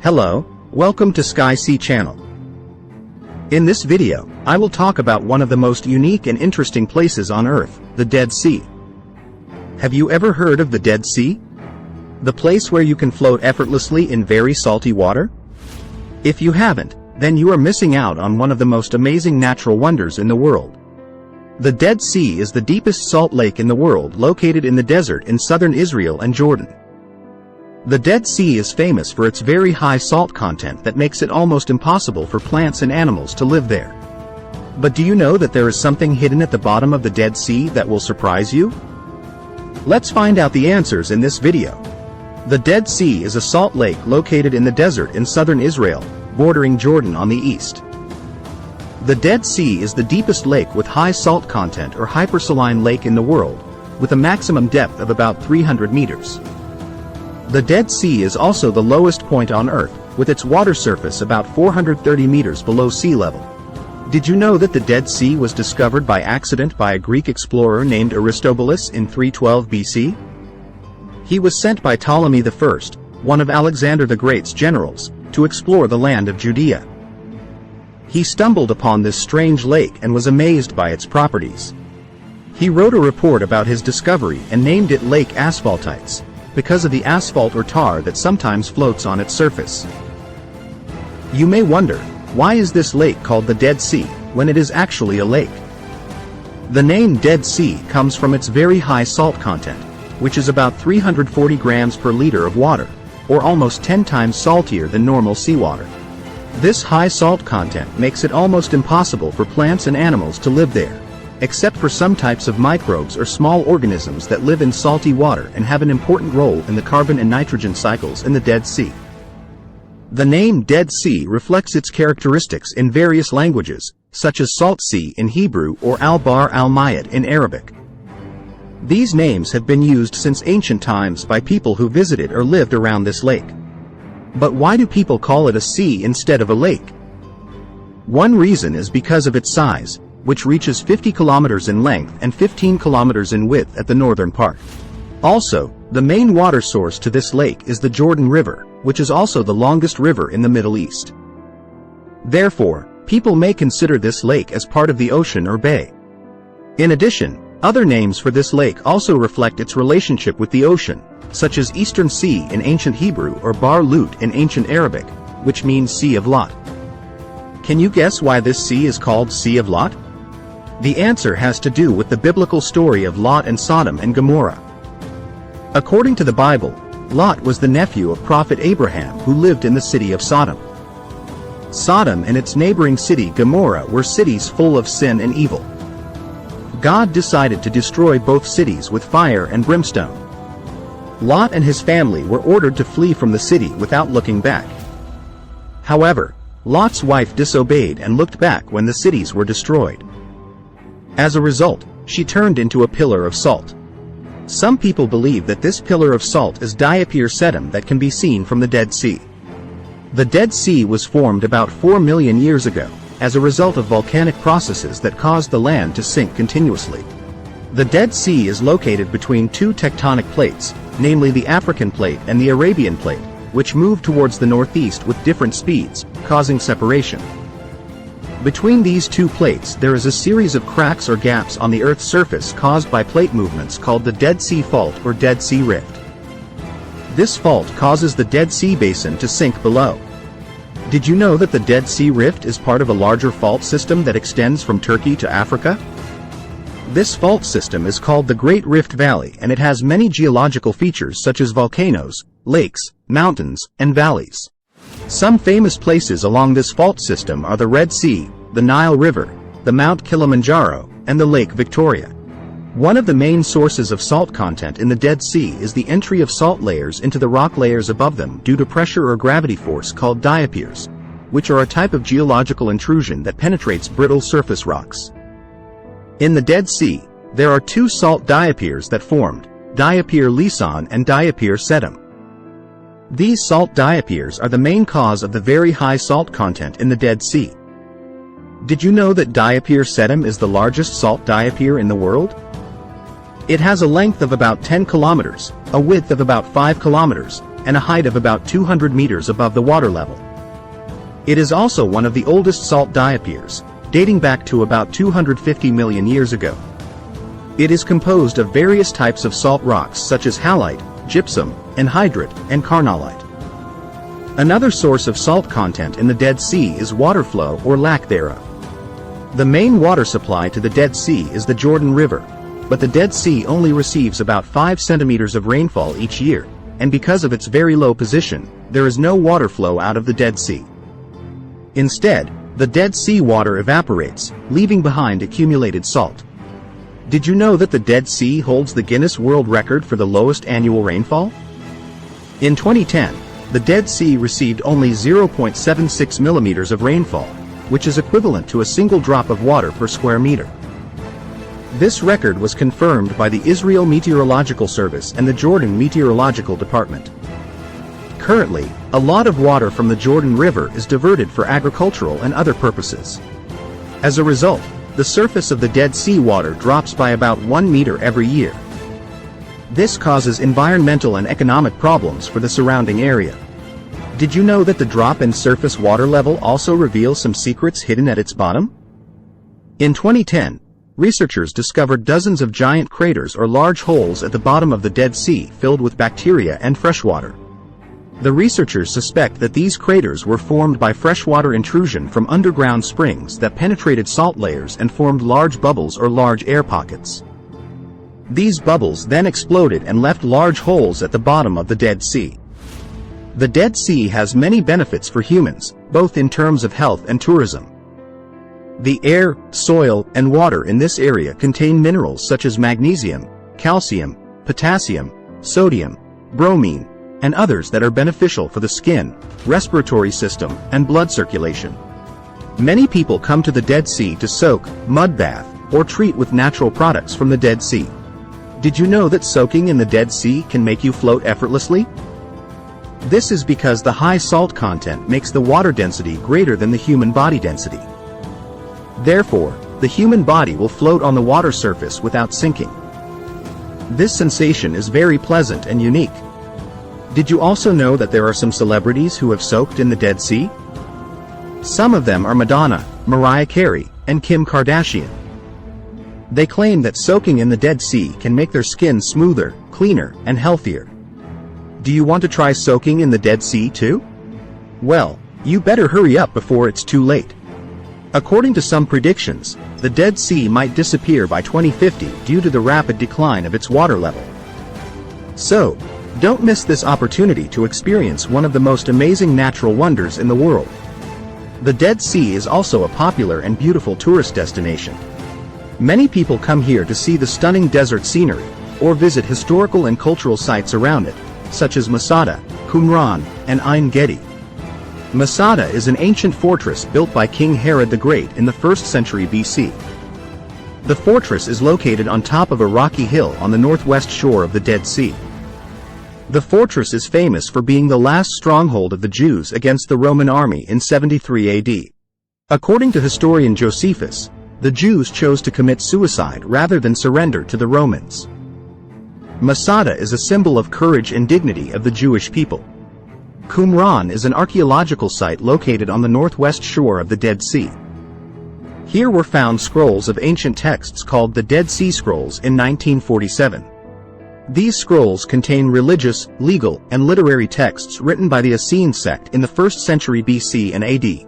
Hello, welcome to Sky Sea Channel. In this video, I will talk about one of the most unique and interesting places on Earth, the Dead Sea. Have you ever heard of the Dead Sea? The place where you can float effortlessly in very salty water? If you haven't, then you are missing out on one of the most amazing natural wonders in the world. The Dead Sea is the deepest salt lake in the world, located in the desert in southern Israel and Jordan. The Dead Sea is famous for its very high salt content that makes it almost impossible for plants and animals to live there. But do you know that there is something hidden at the bottom of the Dead Sea that will surprise you? Let's find out the answers in this video. The Dead Sea is a salt lake located in the desert in southern Israel, bordering Jordan on the east. The Dead Sea is the deepest lake with high salt content or hypersaline lake in the world, with a maximum depth of about 300 meters. The Dead Sea is also the lowest point on Earth, with its water surface about 430 meters below sea level. Did you know that the Dead Sea was discovered by accident by a Greek explorer named Aristobulus in 312 BC? He was sent by Ptolemy I, one of Alexander the Great's generals, to explore the land of Judea. He stumbled upon this strange lake and was amazed by its properties. He wrote a report about his discovery and named it Lake Asphaltites, because of the asphalt or tar that sometimes floats on its surface. You may wonder, why is this lake called the Dead Sea, when it is actually a lake? The name Dead Sea comes from its very high salt content, which is about 340 grams per liter of water, or almost 10 times saltier than normal seawater. This high salt content makes it almost impossible for plants and animals to live there, except for some types of microbes or small organisms that live in salty water and have an important role in the carbon and nitrogen cycles in the Dead Sea. The name Dead Sea reflects its characteristics in various languages, such as Salt Sea in Hebrew or Al-Bahr al-Mayat in Arabic. These names have been used since ancient times by people who visited or lived around this lake. But why do people call it a sea instead of a lake? One reason is because of its size, which reaches 50 kilometers in length and 15 kilometers in width at the northern part. Also, the main water source to this lake is the Jordan River, which is also the longest river in the Middle East. Therefore, people may consider this lake as part of the ocean or bay. In addition, other names for this lake also reflect its relationship with the ocean, such as Eastern Sea in ancient Hebrew or Bar Lut in ancient Arabic, which means Sea of Lot. Can you guess why this sea is called Sea of Lot? The answer has to do with the biblical story of Lot and Sodom and Gomorrah. According to the Bible, Lot was the nephew of prophet Abraham who lived in the city of Sodom. Sodom and its neighboring city Gomorrah were cities full of sin and evil. God decided to destroy both cities with fire and brimstone. Lot and his family were ordered to flee from the city without looking back. However, Lot's wife disobeyed and looked back when the cities were destroyed. As a result, she turned into a pillar of salt. Some people believe that this pillar of salt is diapir sedum that can be seen from the Dead Sea. The Dead Sea was formed about 4 million years ago, as a result of volcanic processes that caused the land to sink continuously. The Dead Sea is located between two tectonic plates, namely the African plate and the Arabian plate, which move towards the northeast with different speeds, causing separation. Between these two plates there is a series of cracks or gaps on the Earth's surface caused by plate movements called the Dead Sea Fault or Dead Sea Rift. This fault causes the Dead Sea basin to sink below. Did you know that the Dead Sea Rift is part of a larger fault system that extends from Turkey to Africa? This fault system is called the Great Rift Valley, and it has many geological features such as volcanoes, lakes, mountains, and valleys. Some famous places along this fault system are the Red Sea, the Nile River, the Mount Kilimanjaro, and the Lake Victoria. One of the main sources of salt content in the Dead Sea is the entry of salt layers into the rock layers above them due to pressure or gravity force called diapirs, which are a type of geological intrusion that penetrates brittle surface rocks. In the Dead Sea, there are two salt diapirs that formed, diapir Lison and diapir Sedum. These salt diapirs are the main cause of the very high salt content in the Dead Sea. Did you know that diapir Sedum is the largest salt diapir in the world? It has a length of about 10 kilometers, a width of about 5 kilometers, and a height of about 200 meters above the water level. It is also one of the oldest salt diapirs, dating back to about 250 million years ago. It is composed of various types of salt rocks such as halite, gypsum, anhydrite, and carnallite. Another source of salt content in the Dead Sea is water flow or lack thereof. The main water supply to the Dead Sea is the Jordan River, but the Dead Sea only receives about 5 centimeters of rainfall each year, and because of its very low position, there is no water flow out of the Dead Sea. Instead, the Dead Sea water evaporates, leaving behind accumulated salt. Did you know that the Dead Sea holds the Guinness World Record for the lowest annual rainfall? In 2010, the Dead Sea received only 0.76 millimeters of rainfall, which is equivalent to a single drop of water per square meter. This record was confirmed by the Israel Meteorological Service and the Jordan Meteorological Department. Currently, a lot of water from the Jordan River is diverted for agricultural and other purposes. As a result, the surface of the Dead Sea water drops by about 1 meter every year. This causes environmental and economic problems for the surrounding area. Did you know that the drop in surface water level also reveals some secrets hidden at its bottom? In 2010, researchers discovered dozens of giant craters or large holes at the bottom of the Dead Sea filled with bacteria and freshwater. The researchers suspect that these craters were formed by freshwater intrusion from underground springs that penetrated salt layers and formed large bubbles or large air pockets. These bubbles then exploded and left large holes at the bottom of the Dead Sea. The Dead Sea has many benefits for humans, both in terms of health and tourism. The air, soil, and water in this area contain minerals such as magnesium, calcium, potassium, sodium, bromine, and others that are beneficial for the skin, respiratory system, and blood circulation. Many people come to the Dead Sea to soak, mud bath, or treat with natural products from the Dead Sea. Did you know that soaking in the Dead Sea can make you float effortlessly? This is because the high salt content makes the water density greater than the human body density. Therefore, the human body will float on the water surface without sinking. This sensation is very pleasant and unique. Did you also know that there are some celebrities who have soaked in the Dead Sea? Some of them are Madonna, Mariah Carey, and Kim Kardashian. They claim that soaking in the Dead Sea can make their skin smoother, cleaner, and healthier. Do you want to try soaking in the Dead Sea too? Well, you better hurry up before it's too late. According to some predictions, the Dead Sea might disappear by 2050 due to the rapid decline of its water level. So, don't miss this opportunity to experience one of the most amazing natural wonders in the world. The Dead Sea is also a popular and beautiful tourist destination. Many people come here to see the stunning desert scenery, or visit historical and cultural sites around it, such as Masada, Qumran, and Ein Gedi. Masada is an ancient fortress built by King Herod the Great in the 1st century BC. The fortress is located on top of a rocky hill on the northwest shore of the Dead Sea. The fortress is famous for being the last stronghold of the Jews against the Roman army in 73 AD. According to historian Josephus, the Jews chose to commit suicide rather than surrender to the Romans. Masada is a symbol of courage and dignity of the Jewish people. Qumran is an archaeological site located on the northwest shore of the Dead Sea. Here were found scrolls of ancient texts called the Dead Sea Scrolls in 1947. These scrolls contain religious, legal, and literary texts written by the Essene sect in the 1st century BC and AD.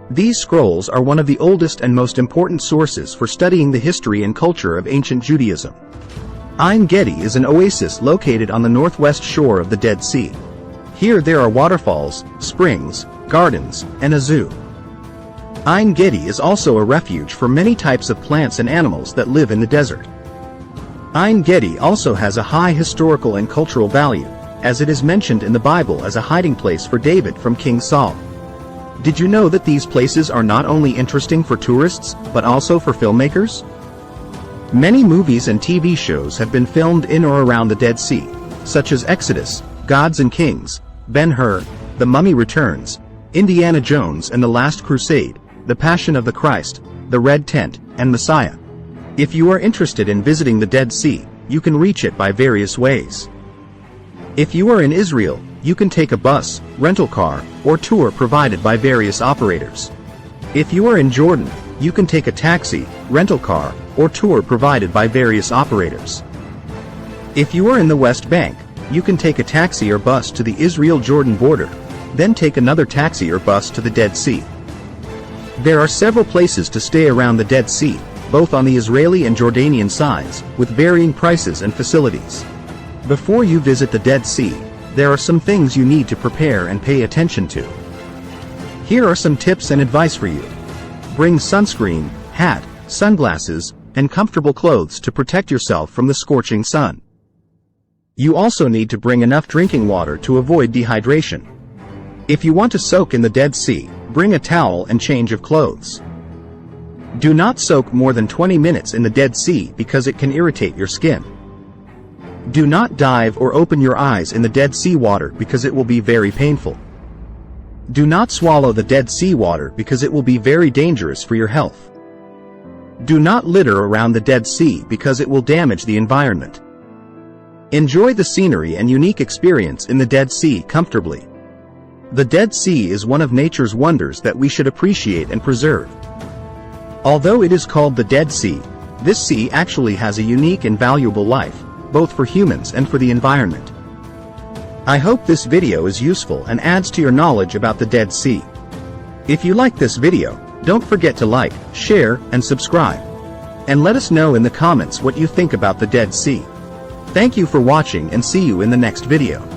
These scrolls are one of the oldest and most important sources for studying the history and culture of ancient Judaism. Ein Gedi is an oasis located on the northwest shore of the Dead Sea. Here there are waterfalls, springs, gardens, and a zoo. Ein Gedi is also a refuge for many types of plants and animals that live in the desert. Ein Gedi also has a high historical and cultural value, as it is mentioned in the Bible as a hiding place for David from King Saul. Did you know that these places are not only interesting for tourists, but also for filmmakers? Many movies and TV shows have been filmed in or around the Dead Sea, such as Exodus, Gods and Kings, Ben-Hur, The Mummy Returns, Indiana Jones and the Last Crusade, The Passion of the Christ, The Red Tent, and Messiah. If you are interested in visiting the Dead Sea, you can reach it by various ways. If you are in Israel, you can take a bus, rental car, or tour provided by various operators. If you are in Jordan, you can take a taxi, rental car, or tour provided by various operators. If you are in the West Bank, you can take a taxi or bus to the Israel-Jordan border, then take another taxi or bus to the Dead Sea. There are several places to stay around the Dead Sea, both on the Israeli and Jordanian sides, with varying prices and facilities. Before you visit the Dead Sea, there are some things you need to prepare and pay attention to. Here are some tips and advice for you. Bring sunscreen, hat, sunglasses, and comfortable clothes to protect yourself from the scorching sun. You also need to bring enough drinking water to avoid dehydration. If you want to soak in the Dead Sea, bring a towel and change of clothes. Do not soak more than 20 minutes in the Dead Sea because it can irritate your skin. Do not dive or open your eyes in the Dead Sea water because it will be very painful. Do not swallow the Dead Sea water because it will be very dangerous for your health. Do not litter around the Dead Sea because it will damage the environment. Enjoy the scenery and unique experience in the Dead Sea comfortably. The Dead Sea is one of nature's wonders that we should appreciate and preserve. Although it is called the Dead Sea, this sea actually has a unique and valuable life, both for humans and for the environment. I hope this video is useful and adds to your knowledge about the Dead Sea. If you like this video, don't forget to like, share, and subscribe. And let us know in the comments what you think about the Dead Sea. Thank you for watching and see you in the next video.